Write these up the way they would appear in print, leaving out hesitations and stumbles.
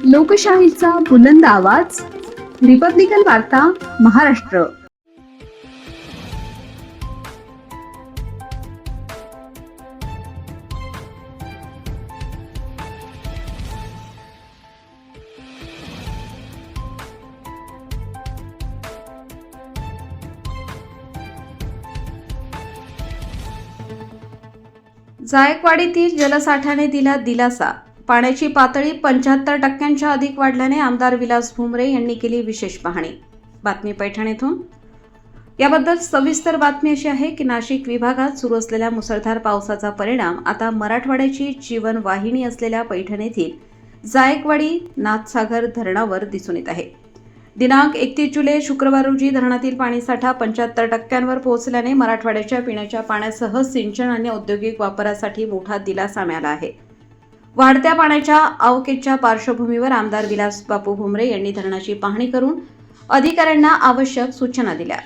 लोकशाहीचा बुलंद आवाज, रिपब्लिकन वार्ता, महाराष्ट्र. जायकवाडीतील जलसाठ्याने दिला दिलासा. पाण्याची पातळी 75% अधिक वाढल्याने आमदार विलास भुमरे यांनी केली विशेष पाहणी. बातमी पैठण येथून. याबद्दल सविस्तर बातमी अशी आहे की नाशिक विभागात सुरू असलेल्या मुसळधार पावसाचा परिणाम आता मराठवाड्याची जीवनवाहिनी असलेल्या पैठण येथील जायकवाडी नाथसागर धरणावर दिसून येत आहे. दिनांक 31 जुलै शुक्रवार रोजी धरणातील पाणीसाठा 75% पोहोचल्याने मराठवाड्याच्या पिण्याच्या पाण्यासह सिंचन आणि औद्योगिक वापरासाठी मोठा दिलासा मिळाला आहे. वाढत्या पाण्याच्या आवकेच्या पार्श्वभूमीवर आमदार विलास बापू भुमरे यांनी धरणाची पाहणी करून अधिकाऱ्यांना आवश्यक सूचना दिल्या.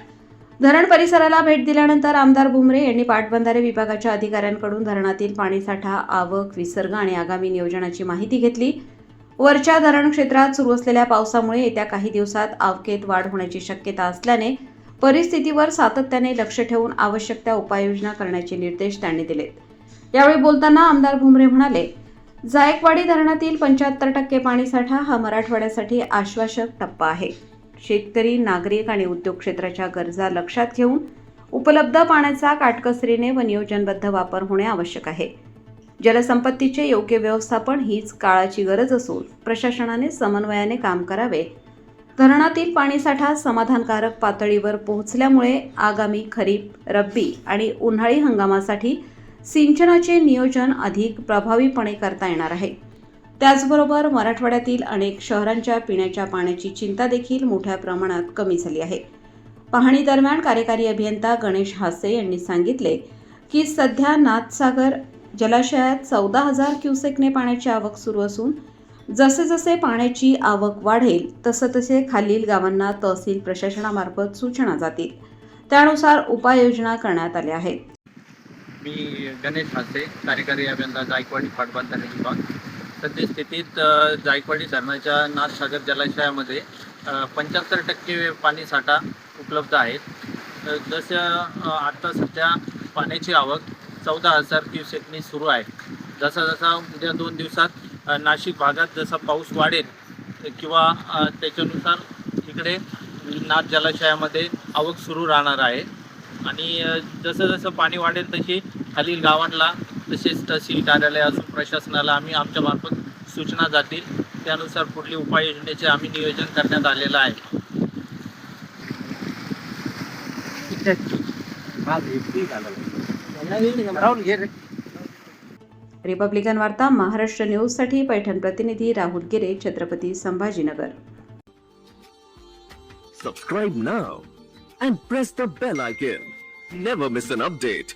धरण परिसराला भेट दिल्यानंतर आमदार भुमरे यांनी पाटबंधारे विभागाच्या अधिकाऱ्यांकडून धरणातील पाणीसाठा, आवक, विसर्ग आणि आगामी नियोजनाची माहिती घेतली. वरच्या धरण क्षेत्रात सुरू असलेल्या पावसामुळे येत्या काही दिवसात आवकेत वाढ होण्याची शक्यता असल्याने परिस्थितीवर सातत्याने लक्ष ठेवून आवश्यक त्या उपाययोजना करण्याचे निर्देश त्यांनी दिले. यावेळी बोलताना आमदार भुमरे म्हणाले, जायकवाडी धरणातील 75% पाणीसाठा हा मराठवाड्यासाठी आश्वासक टप्पा आहे. शेतकरी, नागरिक आणि उद्योग क्षेत्राच्या गरजा लक्षात घेऊन उपलब्ध पाण्याचा काटकसरीने व नियोजनबद्ध वापर होणे आवश्यक आहे. जलसंपत्तीचे योग्य व्यवस्थापन हीच काळाची गरज असून प्रशासनाने समन्वयाने काम करावे. धरणातील पाणीसाठा समाधानकारक पातळीवर पोहोचल्यामुळे आगामी खरीप, रब्बी आणि उन्हाळी हंगामासाठी सिंचनाचे नियोजन अधिक प्रभावीपणे करता येणार आहे. त्याचबरोबर मराठवाड्यातील अनेक शहरांच्या पिण्याच्या पाण्याची चिंता देखील मोठ्या प्रमाणात कमी झाली आहे. पाहणी दरम्यान कार्यकारी अभियंता गणेश हासे यांनी सांगितले की सध्या नाथसागर जलाशयात 14,000 क्युसेकने पाण्याची आवक सुरू असून जसे जसे पाण्याची आवक वाढेल तसे खालील गावांना तहसील प्रशासनामार्फत सूचना जातील. त्यानुसार उपाययोजना करण्यात आल्या आहेत. मी गणेश हासे, कार्यकारी अभियंता जायकवाडी पाटबंधारे विभाग. सद्यस्थितीत जायकवाडी धरणाच्या नाथसागर जलाशयामध्ये 75% पाणीसाठा उपलब्ध आहे. जसं आता सध्या पाण्याची आवक 14,000 क्युसेकनी सुरू आहे. जसा उद्या 2 दिवसात नाशिक भागात जसा पाऊस वाढेल किंवा त्याच्यानुसार इकडे नाथ जलाशयामध्ये आवक सुरू राहणार आहे. आणि जसं पाणी वाढेल तशी खालील गावांना तसेच तहसील कार्यालय असून प्रशासनाला आम्ही आमच्यामार्फत सूचना जातील. त्यानुसार पुढील उपाययोजनेचे आम्ही नियोजन करण्यात आलेलं आहे. रिपब्लिकन वार्ता, महाराष्ट्र न्यूजसाठी पैठण प्रतिनिधी राहुल गिरे, Chhatrapati Sambhajinagar. Subscribe now and press the bell icon. Never miss an update.